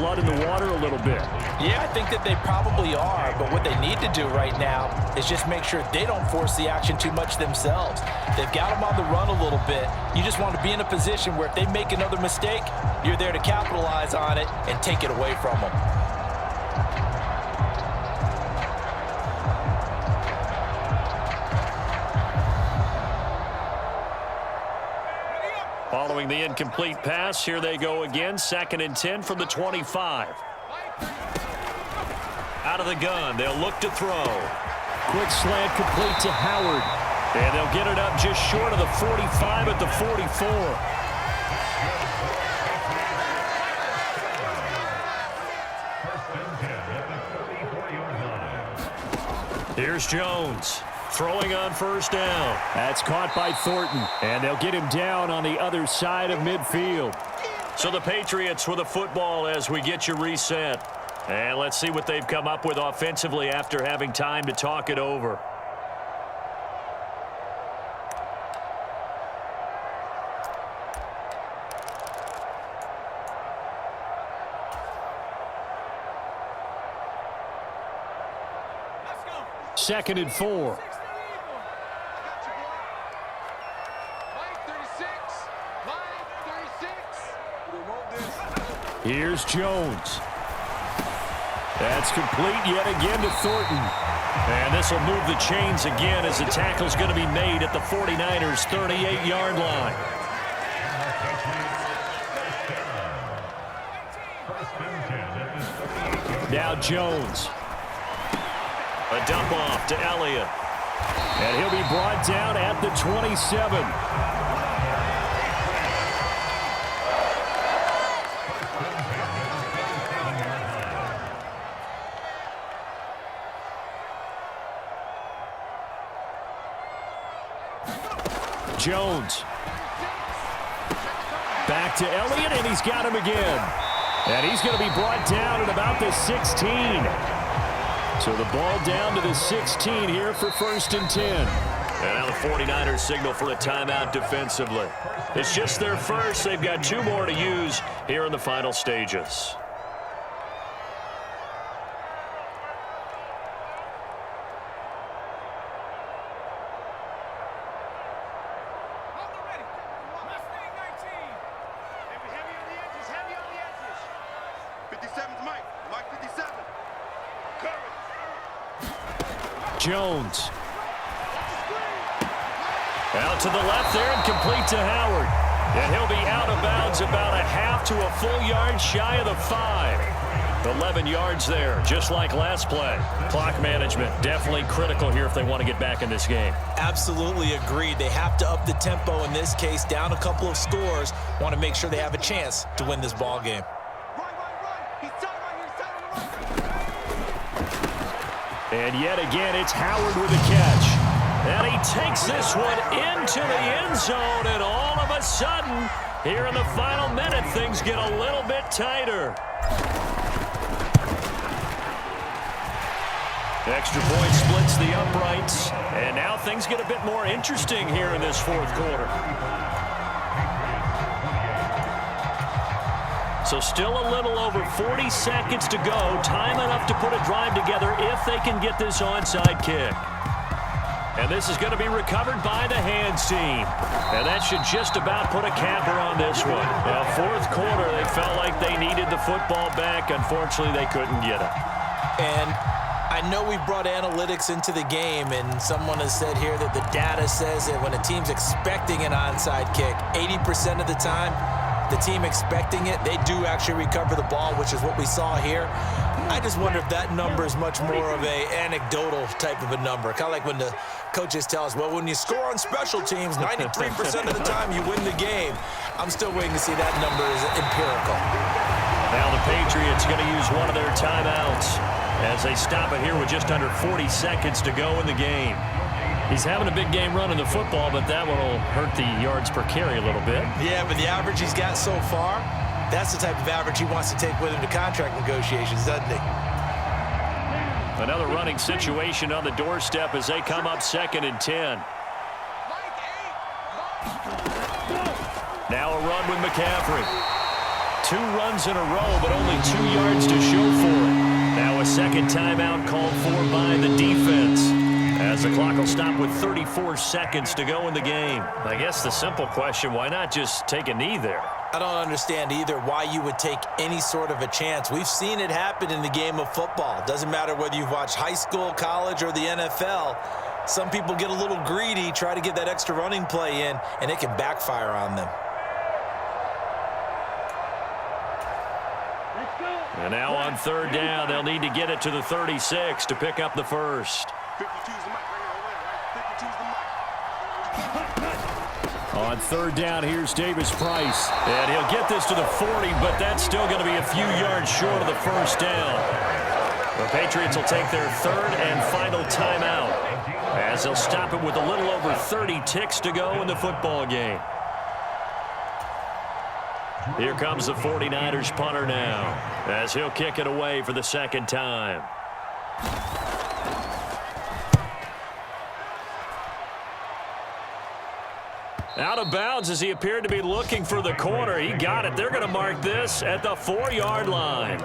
blood in the water a little bit. Yeah, I think that they probably are, but what they need to do right now is just make sure they don't force the action too much themselves. They've got them on the run a little bit. You just want to be in a position where if they make another mistake, you're there to capitalize on it and take it away from them. Following the incomplete pass, here they go again. 2nd and 10 from the 25. Out of the gun, they'll look to throw. Quick slant complete to Howard. And they'll get it up just short of the 45 at the 44. Here's Jones. Throwing on 1st down. That's caught by Thornton. And they'll get him down on the other side of midfield. So the Patriots with the football as we get you reset. And let's see what they've come up with offensively after having time to talk it over. Second and 4. Here's Jones. That's complete yet again to Thornton. And this will move the chains again as the tackle's going to be made at the 49ers' 38-yard line. Now Jones. A dump off to Elliott. And he'll be brought down at the 27. Jones. Back to Elliott, and he's got him again. And he's going to be brought down at about the 16. So the ball down to the 16 here for 1st and 10. And now the 49ers signal for a timeout defensively. It's just their first. They've got 2 more to use here in the final stages. Jones. Out to the left there and complete to Howard. And he'll be out of bounds about a half to a full yard shy of the 5. 11 yards there, just like last play. Clock management definitely critical here if they want to get back in this game. Absolutely agreed. They have to up the tempo in this case, down a couple of scores. Want to make sure they have a chance to win this ball game. And yet again, it's Howard with a catch. And he takes this one into the end zone, and all of a sudden, here in the final minute, things get a little bit tighter. Extra point splits the uprights, and now things get a bit more interesting here in this 4th quarter. So still a little over 40 seconds to go. Time enough to put a drive together if they can get this onside kick. And this is going to be recovered by the hands team. And that should just about put a capper on this one. Now, 4th quarter, they felt like they needed the football back. Unfortunately, they couldn't get it. And I know we brought analytics into the game, and someone has said here that the data says that when a team's expecting an onside kick, 80% of the time, the team expecting it, they do actually recover the ball, which is what we saw here. I just wonder if that number is much more of a anecdotal type of a number. Kind of like when the coaches tell us, well, when you score on special teams, 93% of the time you win the game. I'm still waiting to see that number is empirical. Now the Patriots going to use one of their timeouts as they stop it here with just under 40 seconds to go in the game. He's having a big game running the football, but that one will hurt the yards per carry a little bit. Yeah, but the average he's got so far, that's the type of average he wants to take with him to contract negotiations, doesn't he? Another running situation on the doorstep as they come up 2nd and 10. Now a run with McCaffrey. 2 runs in a row, but only 2 yards to show for it. Now a second timeout called for by the defense, as the clock will stop with 34 seconds to go in the game. I guess the simple question, why not just take a knee there? I don't understand either why you would take any sort of a chance. We've seen it happen in the game of football. Doesn't matter whether you've watched high school, college, or the NFL. Some people get a little greedy, try to get that extra running play in, and it can backfire on them. And now on 3rd down, they'll need to get it to the 36 to pick up the first. 52's the mic right here. 52's the mic. On 3rd down, here's Davis Price. And he'll get this to the 40, but that's still going to be a few yards short of the first down. The Patriots will take their 3rd and final timeout, as they'll stop it with a little over 30 ticks to go in the football game. Here comes the 49ers punter now, as he'll kick it away for the 2nd time. Out of bounds as he appeared to be looking for the corner. He got it. They're going to mark this at the 4-yard line.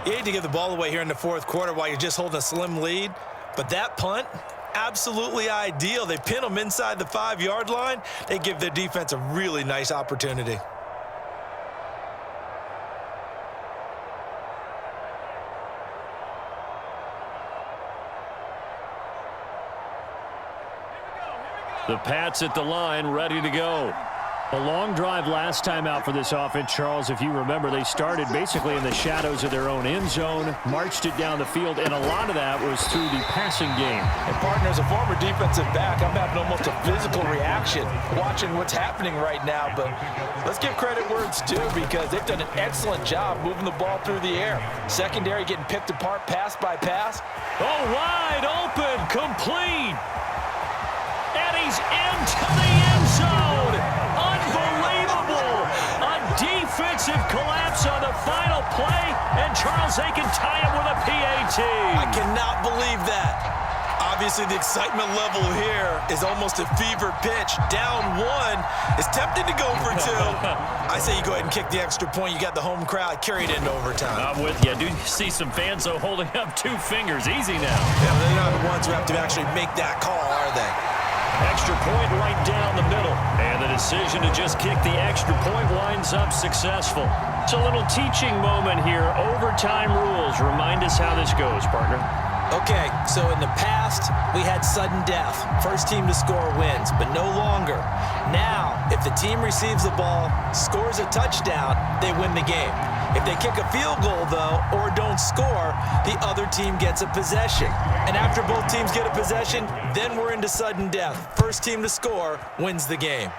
You hate to give the ball away here in the 4th quarter while you're just holding a slim lead, but that punt, absolutely ideal. They pin them inside the 5-yard line. They give their defense a really nice opportunity. The Pats at the line, ready to go. A long drive last time out for this offense, Charles. If you remember, they started basically in the shadows of their own end zone, marched it down the field, and a lot of that was through the passing game. And, partner, as a former defensive back, I'm having almost a physical reaction watching what's happening right now. But let's give credit where it's due, because they've done an excellent job moving the ball through the air. Secondary getting picked apart pass by pass. Oh, wide open, complete. And he's into the end zone. Unbelievable. A defensive collapse on the final play, and Charles, they can tie it with a PAT. I cannot believe that. Obviously, the excitement level here is almost a fever pitch. Down 1 is tempted to go for 2. I say you go ahead and kick the extra point. You got the home crowd carried into overtime. I'm with you. I do see some fans, though, holding up 2 fingers. Easy now. Yeah, they're not the ones who have to actually make that call, are they? Extra point right down the middle. And the decision to just kick the extra point winds up successful. It's a little teaching moment here. Overtime rules. Remind us how this goes, partner. Okay, so in the past, we had sudden death. First team to score wins, but no longer. Now, if the team receives the ball, scores a touchdown, they win the game. If they kick a field goal, though, or don't score, the other team gets a possession. And after both teams get a possession, then we're into sudden death. First team to score wins the game.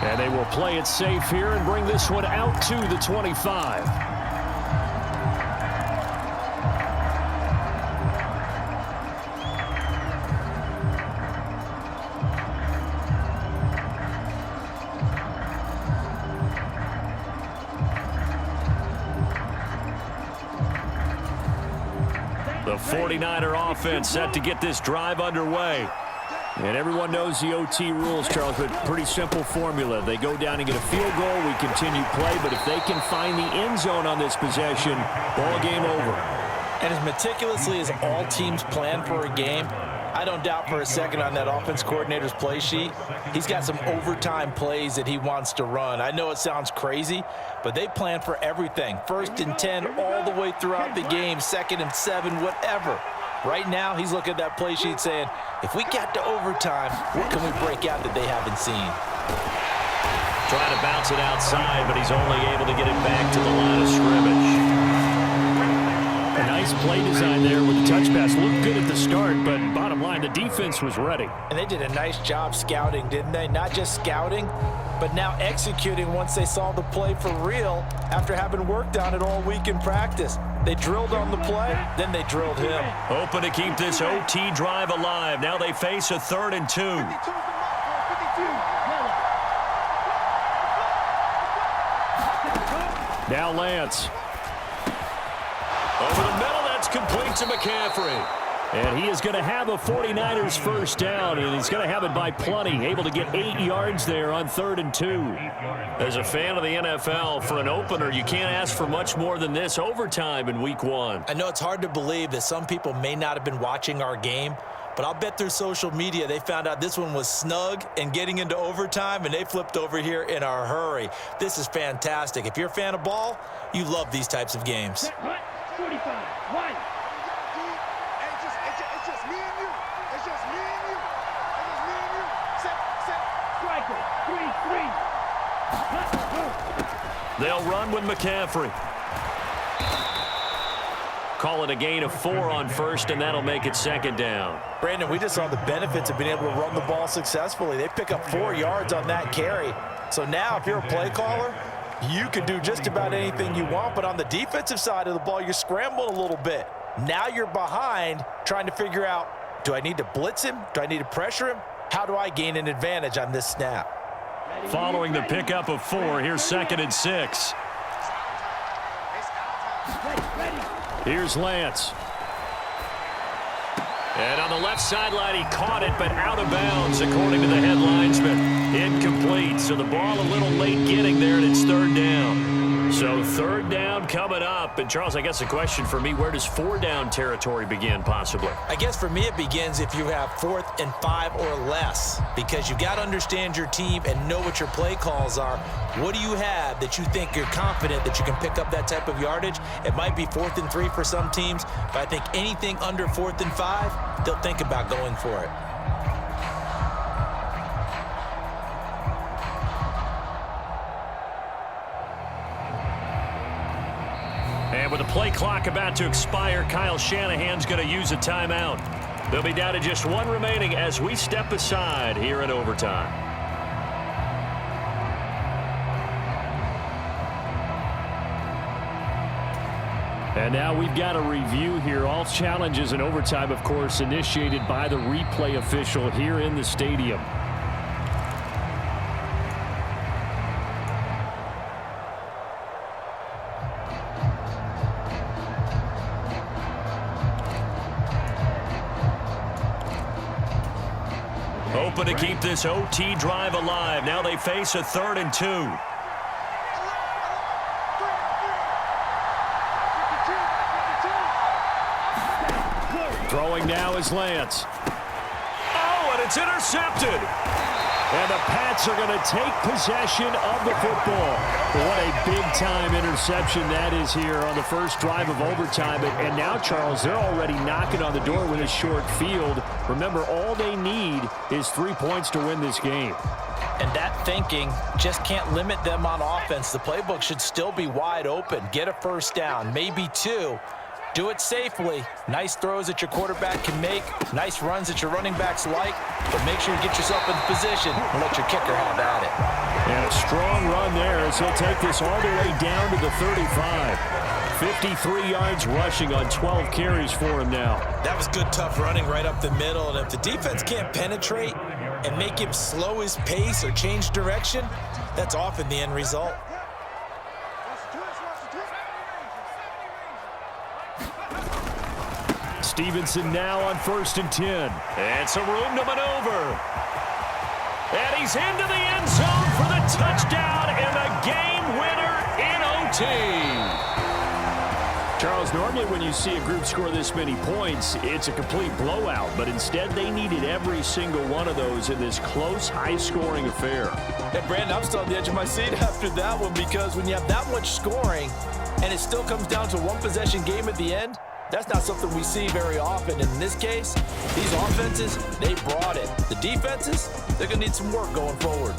And they will play it safe here and bring this one out to the 25. The 49er offense set to get this drive underway. And everyone knows the OT rules, Charles, but pretty simple formula. They go down and get a field goal, we continue play, but if they can find the end zone on this possession, ball game over. And as meticulously as all teams plan for a game, I don't doubt for a second on that offense coordinator's play sheet, he's got some overtime plays that he wants to run. I know it sounds crazy, but they plan for everything. 1st and 10 all the way throughout the game, 2nd and 7, whatever. Right now, he's looking at that play sheet saying, if we get to overtime, what can we break out that they haven't seen? Trying to bounce it outside, but he's only able to get it back to the line of scrimmage. A nice play design there with the touch pass. Looked good at the start, but bottom line, the defense was ready. And they did a nice job scouting, didn't they? Not just scouting, but now executing once they saw the play for real after having worked on it all week in practice. They drilled on the play, then they drilled him. Open to keep this OT drive alive. Now they face a 3rd and 2. Now Lance. Over the middle, that's complete to McCaffrey. And he is going to have a 49ers first down, and he's going to have it by plenty, able to get 8 yards there on 3rd and 2. As a fan of the NFL, for an opener, you can't ask for much more than this overtime in Week 1. I know it's hard to believe that some people may not have been watching our game, but I'll bet through social media they found out this one was snug and getting into overtime, and they flipped over here in a hurry. This is fantastic. If you're a fan of ball, you love these types of games. 45, 1. It's just me and you. It's just me and you. It's just me and you. Set. Striker. 3. They'll run with McCaffrey. Call it a gain of 4 on first, and that'll make it 2nd down. Brandon, we just saw the benefits of being able to run the ball successfully. They pick up 4 yards on that carry. So now if you're a play caller, you can do just about anything you want, but on the defensive side of the ball, you're scrambling a little bit. Now you're behind trying to figure out, do I need to blitz him? Do I need to pressure him? How do I gain an advantage on this snap? Following the pickup of 4, here's 2nd and 6. Here's Lance. And on the left sideline, he caught it, but out of bounds, according to the head linesman. Incomplete, so the ball a little late getting there, and it's 3rd down. So 3rd down coming up. And, Charles, I guess the question for me, where does 4-down territory begin, possibly? I guess for me it begins if you have 4th and 5 or less, because you've got to understand your team and know what your play calls are. What do you have that you think you're confident that you can pick up that type of yardage? It might be 4th and 3 for some teams, but I think anything under 4th and 5, they'll think about going for it. And with the play clock about to expire, Kyle Shanahan's going to use a timeout. They'll be down to just 1 remaining as we step aside here in overtime. And now we've got a review here. All challenges in overtime, of course, initiated by the replay official here in the stadium. Hoping to keep this OT drive alive. Now they face a 3rd and 2. Throwing now is Lance. Oh, and it's intercepted. And the Pats are going to take possession of the football. What a big-time interception that is here on the first drive of overtime. And now, Charles, they're already knocking on the door with a short field. Remember, all they need is 3 points to win this game. And that thinking just can't limit them on offense. The playbook should still be wide open. Get a first down, maybe 2. Do it safely. Nice throws that your quarterback can make. Nice runs that your running backs like. But make sure you get yourself in position and let your kicker have at it. And a strong run there as he'll take this all the way down to the 35. 53 yards rushing on 12 carries for him now. That was good, tough running right up the middle. And if the defense can't penetrate and make him slow his pace or change direction, that's often the end result. Stevenson now on 1st and 10. And some room to maneuver. And he's into the end zone for the touchdown and the game winner in OT. Charles, normally when you see a group score this many points, it's a complete blowout. But instead, they needed every single one of those in this close, high-scoring affair. Hey, Brandon, I'm still on the edge of my seat after that one, because when you have that much scoring and it still comes down to a one-possession game at the end, that's not something we see very often. And in this case, these offenses, they brought it. The defenses, they're going to need some work going forward.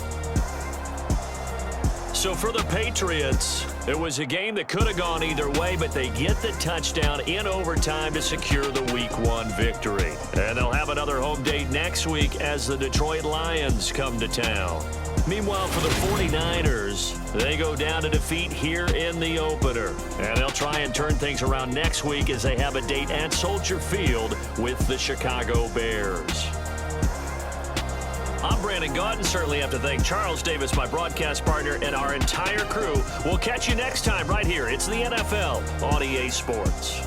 So for the Patriots, it was a game that could have gone either way, but they get the touchdown in overtime to secure the Week 1 victory. And they'll have another home date next week as the Detroit Lions come to town. Meanwhile, for the 49ers, they go down to defeat here in the opener. And they'll try and turn things around next week as they have a date at Soldier Field with the Chicago Bears. I'm Brandon Gaudin. Certainly have to thank Charles Davis, my broadcast partner, and our entire crew. We'll catch you next time right here. It's the NFL on EA Sports.